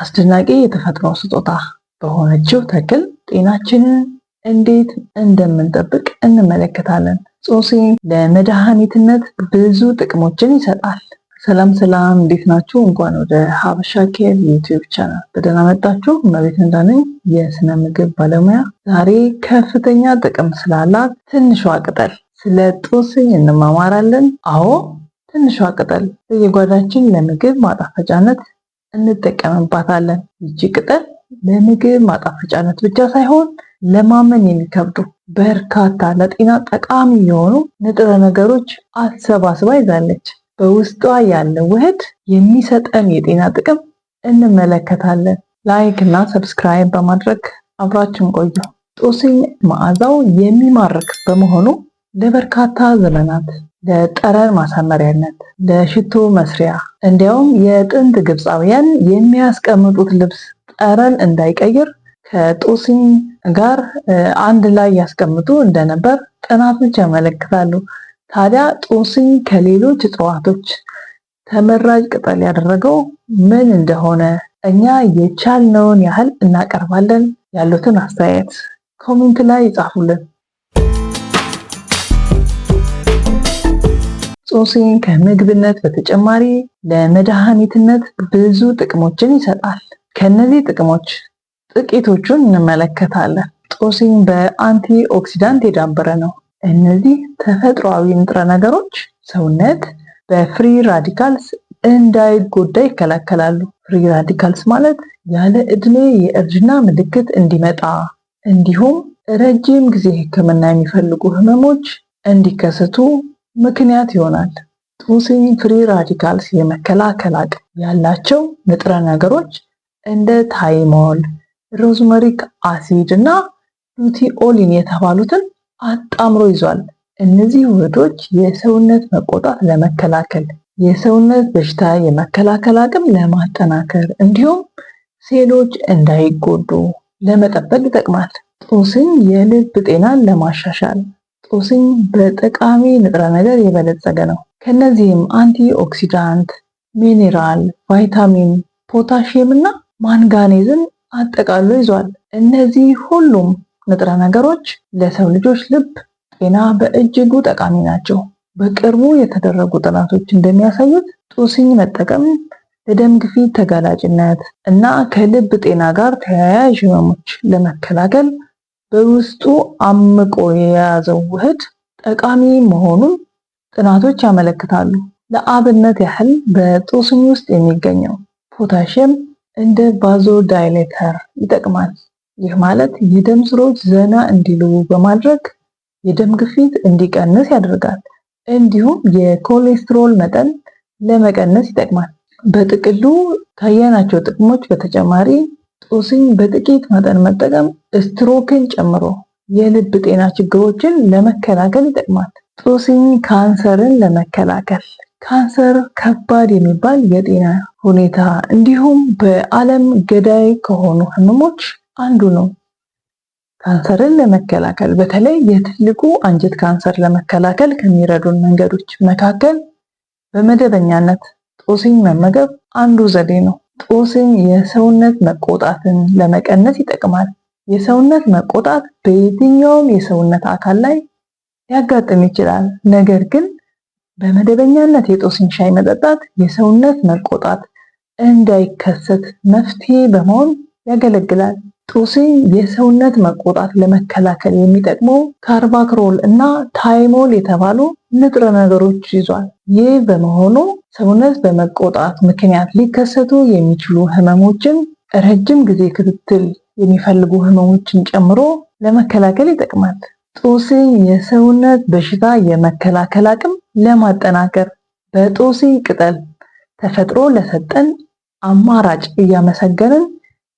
አስደናቂ የተፈጥሮ ስጦታ በሆነችው ተክል ጤናችንን እንዴት እንደምንጠብቅ እንመለከታለን። ጦስኝ ለመድኃኒትነት ብዙ ጥቅሞችን ይሰጣል። ሰላም ሰላም፣ እንዴት ናችሁ? እንኳን ወደ ሀበሻ ኬር ዩቲዩብ ቻናል በደህና መጣችሁ። እመቤት እንዳነኝ የስነ ምግብ ባለሙያ። ዛሬ ከፍተኛ ጥቅም ስላላት ትንሿ ቅጠል ስለ ጦስኝ እንማማራለን። አዎ ትንሿ ቅጠል በየጓዳችን ለምግብ ማጣፈጫነት እንጠቀምባታለን። ይቺ ቅጠል ለምግብ ማጣፈጫነት ብቻ ሳይሆን ለማመን የሚከብዱ በርካታ ለጤና ጠቃሚ የሆኑ ንጥረ ነገሮች አሰባስባ ይዛለች። በውስጧ ያለው ውህድ የሚሰጠን የጤና ጥቅም እንመለከታለን። ላይክ እና ሰብስክራይብ በማድረግ አብራችን ቆዩ። ጦስኝ መዓዛው የሚማርክ በመሆኑ ለበርካታ ዘመናት ለጠረን ማሳመሪያነት፣ ለሽቶ መስሪያ እንዲያውም የጥንት ግብፃውያን የሚያስቀምጡት ልብስ ጠረን እንዳይቀይር ከጦስኝ ጋር አንድ ላይ ያስቀምጡ እንደነበር ጥናቶች ያመለክታሉ። ታዲያ ጦስኝ ከሌሎች እጽዋቶች ተመራጭ ቅጠል ያደረገው ምን እንደሆነ እኛ የቻልነውን ያህል እናቀርባለን። ያሉትን አስተያየት ኮሜንት ላይ ይጻፉልን። ጦስኝ ከምግብነት በተጨማሪ ለመድኃኒትነት ብዙ ጥቅሞችን ይሰጣል። ከነዚህ ጥቅሞች ጥቂቶቹን እንመለከታለን። ጦስኝ በአንቲ ኦክሲዳንት የዳበረ ነው። እነዚህ ተፈጥሯዊ ንጥረ ነገሮች ሰውነት በፍሪ ራዲካልስ እንዳይጎዳ ይከላከላሉ። ፍሪ ራዲካልስ ማለት ያለ ዕድሜ የእርጅና ምልክት እንዲመጣ እንዲሁም ረጅም ጊዜ ሕክምና የሚፈልጉ ህመሞች እንዲከሰቱ ምክንያት ይሆናል። ጦስኝ ፍሪ ራዲካልስ የመከላከል አቅም ያላቸው ንጥረ ነገሮች እንደ ታይሞል፣ ሮዝመሪክ አሲድ እና ሉቲኦሊን የተባሉትን አጣምሮ ይዟል። እነዚህ ውህዶች የሰውነት መቆጣት ለመከላከል፣ የሰውነት በሽታ የመከላከል አቅም ለማጠናከር እንዲሁም ሴሎች እንዳይጎዱ ለመጠበቅ ይጠቅማል። ጦስኝ የልብ ጤናን ለማሻሻል። ጦስኝ በጠቃሚ ንጥረ ነገር የበለጸገ ነው። ከነዚህም አንቲ ኦክሲዳንት፣ ሚኔራል፣ ቫይታሚን፣ ፖታሺየም እና ማንጋኔዝን አጠቃሎ ይዟል። እነዚህ ሁሉም ንጥረ ነገሮች ለሰው ልጆች ልብ ጤና በእጅጉ ጠቃሚ ናቸው። በቅርቡ የተደረጉ ጥናቶች እንደሚያሳዩት ጦስኝ መጠቀም ለደም ግፊት ተጋላጭነት እና ከልብ ጤና ጋር ተያያዥ ህመሞች ለመከላከል በውስጡ አምቆ የያዘው ውህድ ጠቃሚ መሆኑን ጥናቶች ያመለክታሉ። ለአብነት ያህል በጦስኝ ውስጥ የሚገኘው ፖታሺየም እንደ ቫዞዳይሌተር ይጠቅማል። ይህ ማለት የደም ስሮች ዘና እንዲሉ በማድረግ የደም ግፊት እንዲቀንስ ያደርጋል። እንዲሁም የኮሌስትሮል መጠን ለመቀነስ ይጠቅማል። በጥቅሉ ካየናቸው ጥቅሞች በተጨማሪ ጦስኝ በጥቂት መጠን መጠቀም ስትሮክን ጨምሮ የልብ ጤና ችግሮችን ለመከላከል ይጠቅማል። ጦስኝ ካንሰርን ለመከላከል ካንሰር ከባድ የሚባል የጤና ሁኔታ እንዲሁም በዓለም ገዳይ ከሆኑ ህመሞች አንዱ ነው። ካንሰርን ለመከላከል በተለይ የትልቁ አንጀት ካንሰር ለመከላከል ከሚረዱን መንገዶች መካከል በመደበኛነት ጦስኝ መመገብ አንዱ ዘዴ ነው። ጦስኝ የሰውነት መቆጣትን ለመቀነስ ይጠቅማል። የሰውነት መቆጣት በየትኛውም የሰውነት አካል ላይ ሊያጋጥም ይችላል። ነገር ግን በመደበኛነት የጦስኝ ሻይ መጠጣት የሰውነት መቆጣት እንዳይከሰት መፍትሄ በመሆን ያገለግላል። ጦስኝ የሰውነት መቆጣት ለመከላከል የሚጠቅሙ ካርባክሮል እና ታይሞል የተባሉ ንጥረ ነገሮች ይዟል። ይህ በመሆኑ ሰውነት በመቆጣት ምክንያት ሊከሰቱ የሚችሉ ህመሞችን፣ ረጅም ጊዜ ክትትል የሚፈልጉ ህመሞችን ጨምሮ ለመከላከል ይጠቅማል። ጦስኝ የሰውነት በሽታ የመከላከል አቅም ለማጠናከር በጦስኝ ቅጠል ተፈጥሮ ለሰጠን አማራጭ እያመሰገንን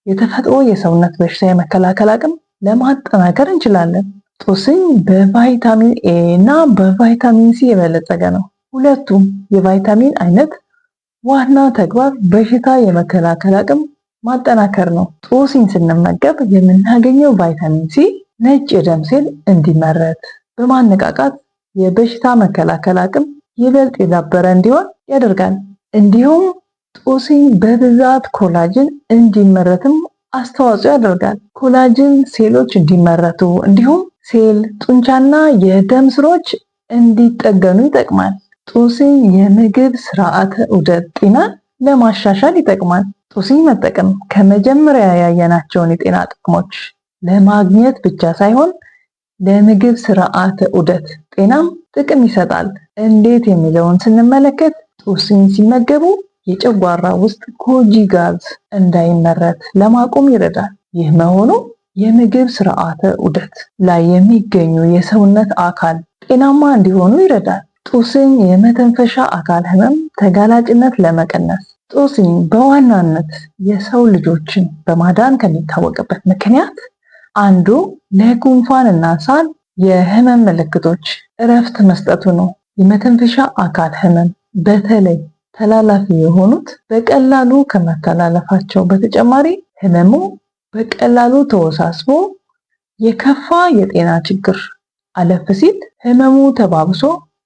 የተፈጥሮ የሰውነት በሽታ የመከላከል አቅም ለማጠናከር እንችላለን። ጦስኝ በቫይታሚን ኤ እና በቫይታሚን ሲ የበለጸገ ነው። ሁለቱም የቫይታሚን አይነት ዋና ተግባር በሽታ የመከላከል አቅም ማጠናከር ነው። ጦስኝ ስንመገብ የምናገኘው ቫይታሚን ሲ ነጭ የደም ሴል እንዲመረት በማነቃቃት የበሽታ መከላከል አቅም ይበልጥ የዳበረ እንዲሆን ያደርጋል። እንዲሁም ጦስኝ በብዛት ኮላጅን እንዲመረትም አስተዋጽኦ ያደርጋል። ኮላጅን ሴሎች እንዲመረቱ እንዲሁም ሴል፣ ጡንቻና የደም ስሮች እንዲጠገኑ ይጠቅማል። ጦስኝ የምግብ ስርዓተ ዑደት ጤናን ለማሻሻል ይጠቅማል። ጦስኝ መጠቀም ከመጀመሪያ ያየናቸውን የጤና ጥቅሞች ለማግኘት ብቻ ሳይሆን ለምግብ ስርዓተ ዑደት ጤናም ጥቅም ይሰጣል። እንዴት የሚለውን ስንመለከት ጦስኝ ሲመገቡ የጨጓራ ውስጥ ጎጂ ጋዝ እንዳይመረት ለማቆም ይረዳል። ይህ መሆኑ የምግብ ስርዓተ ዑደት ላይ የሚገኙ የሰውነት አካል ጤናማ እንዲሆኑ ይረዳል። ጦስኝ የመተንፈሻ አካል ህመም ተጋላጭነት ለመቀነስ ጦስኝ በዋናነት የሰው ልጆችን በማዳን ከሚታወቅበት ምክንያት አንዱ ለጉንፋን እና ሳል የህመም ምልክቶች እረፍት መስጠቱ ነው። የመተንፈሻ አካል ህመም በተለይ ተላላፊ የሆኑት በቀላሉ ከመተላለፋቸው በተጨማሪ ህመሙ በቀላሉ ተወሳስቦ የከፋ የጤና ችግር አለፍ ሲል ህመሙ ተባብሶ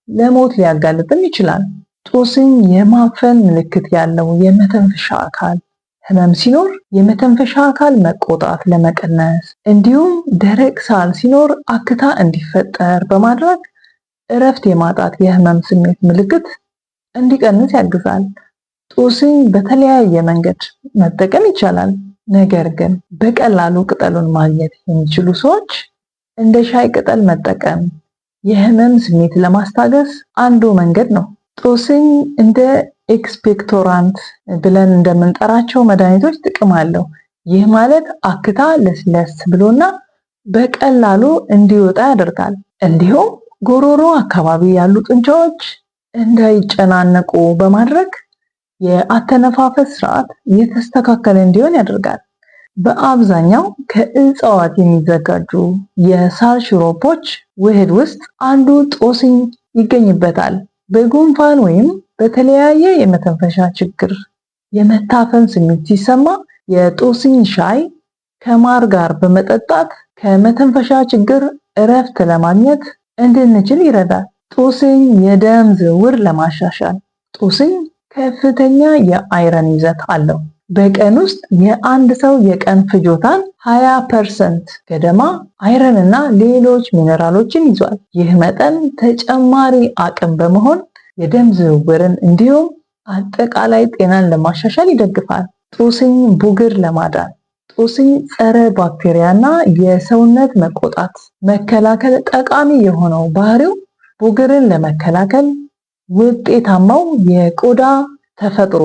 ለሞት ሊያጋልጥም ይችላል። ጦስኝ የማፈን ምልክት ያለው የመተንፈሻ አካል ህመም ሲኖር የመተንፈሻ አካል መቆጣት ለመቀነስ እንዲሁም ደረቅ ሳል ሲኖር አክታ እንዲፈጠር በማድረግ እረፍት የማጣት የህመም ስሜት ምልክት እንዲቀንስ ያግዛል። ጦስኝ በተለያየ መንገድ መጠቀም ይቻላል። ነገር ግን በቀላሉ ቅጠሉን ማግኘት የሚችሉ ሰዎች እንደ ሻይ ቅጠል መጠቀም የህመም ስሜት ለማስታገስ አንዱ መንገድ ነው። ጦስኝ እንደ ኤክስፔክቶራንት ብለን እንደምንጠራቸው መድኃኒቶች ጥቅም አለው። ይህ ማለት አክታ ለስለስ ብሎና በቀላሉ እንዲወጣ ያደርጋል። እንዲሁም ጎሮሮ አካባቢ ያሉ ጡንቻዎች እንዳይጨናነቁ በማድረግ የአተነፋፈስ ስርዓት የተስተካከለ እንዲሆን ያደርጋል። በአብዛኛው ከእጽዋት የሚዘጋጁ የሳር ሽሮፖች ውህድ ውስጥ አንዱ ጦስኝ ይገኝበታል። በጉንፋን ወይም በተለያየ የመተንፈሻ ችግር የመታፈን ስሜት ሲሰማ የጦስኝ ሻይ ከማር ጋር በመጠጣት ከመተንፈሻ ችግር እረፍት ለማግኘት እንድንችል ይረዳል። ጦስኝ የደም ዝውውር ለማሻሻል ጦስኝ ከፍተኛ የአይረን ይዘት አለው። በቀን ውስጥ የአንድ ሰው የቀን ፍጆታን 20% ገደማ አይረን እና ሌሎች ሚነራሎችን ይዟል። ይህ መጠን ተጨማሪ አቅም በመሆን የደም ዝውውርን እንዲሁም አጠቃላይ ጤናን ለማሻሻል ይደግፋል። ጦስኝ ቡግር ለማዳን ጦስኝ ጸረ ባክቴሪያና የሰውነት መቆጣት መከላከል ጠቃሚ የሆነው ባህሪው ቡግርን ለመከላከል ውጤታማው የቆዳ ተፈጥሮ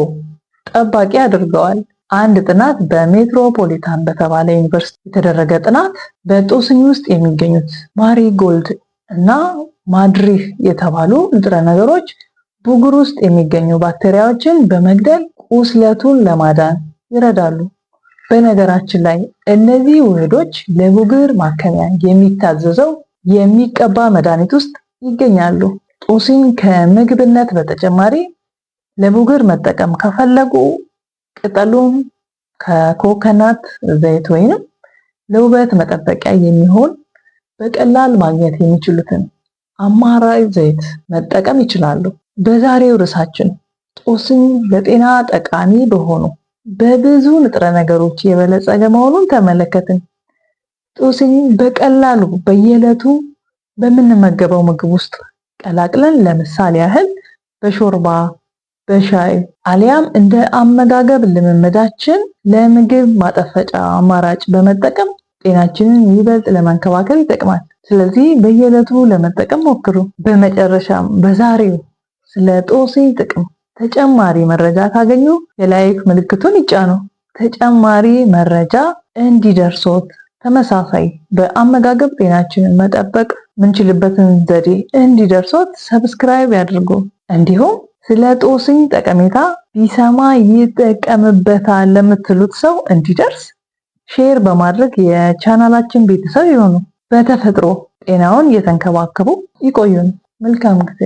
ጠባቂ አድርገዋል። አንድ ጥናት በሜትሮፖሊታን በተባለ ዩኒቨርሲቲ የተደረገ ጥናት በጦስኝ ውስጥ የሚገኙት ማሪጎልድ እና ማድሪህ የተባሉ ንጥረ ነገሮች ቡግር ውስጥ የሚገኙ ባክቴሪያዎችን በመግደል ቁስለቱን ለማዳን ይረዳሉ። በነገራችን ላይ እነዚህ ውህዶች ለቡግር ማከሚያ የሚታዘዘው የሚቀባ መድኃኒት ውስጥ ይገኛሉ። ጦስኝ ከምግብነት በተጨማሪ ለቡግር መጠቀም ከፈለጉ ቅጠሉን ከኮኮናት ዘይት ወይንም ለውበት መጠበቂያ የሚሆን በቀላል ማግኘት የሚችሉትን አማራጭ ዘይት መጠቀም ይችላሉ። በዛሬው ርዕሳችን ጦስኝ ለጤና ጠቃሚ በሆኑ በብዙ ንጥረ ነገሮች የበለጸገ መሆኑን ተመለከትን። ጦስኝ በቀላሉ በየዕለቱ በምንመገበው ምግብ ውስጥ ቀላቅለን ለምሳሌ ያህል በሾርባ፣ በሻይ አሊያም እንደ አመጋገብ ልምምዳችን ለምግብ ማጣፈጫ አማራጭ በመጠቀም ጤናችንን ይበልጥ ለመንከባከብ ይጠቅማል። ስለዚህ በየዕለቱ ለመጠቀም ሞክሩ። በመጨረሻም በዛሬው ስለ ጦስኝ ጥቅም ተጨማሪ መረጃ ካገኙ የላይክ ምልክቱን ይጫኑ። ተጨማሪ መረጃ እንዲደርሶት ተመሳሳይ በአመጋገብ ጤናችንን መጠበቅ ምንችልበትን ዘዴ እንዲደርሶት ሰብስክራይብ ያድርጉ። እንዲሁም ስለ ጦስኝ ጠቀሜታ ቢሰማ ይጠቀምበታል ለምትሉት ሰው እንዲደርስ ሼር በማድረግ የቻናላችን ቤተሰብ ይሁኑ። በተፈጥሮ ጤናውን እየተንከባከቡ ይቆዩን። መልካም ጊዜ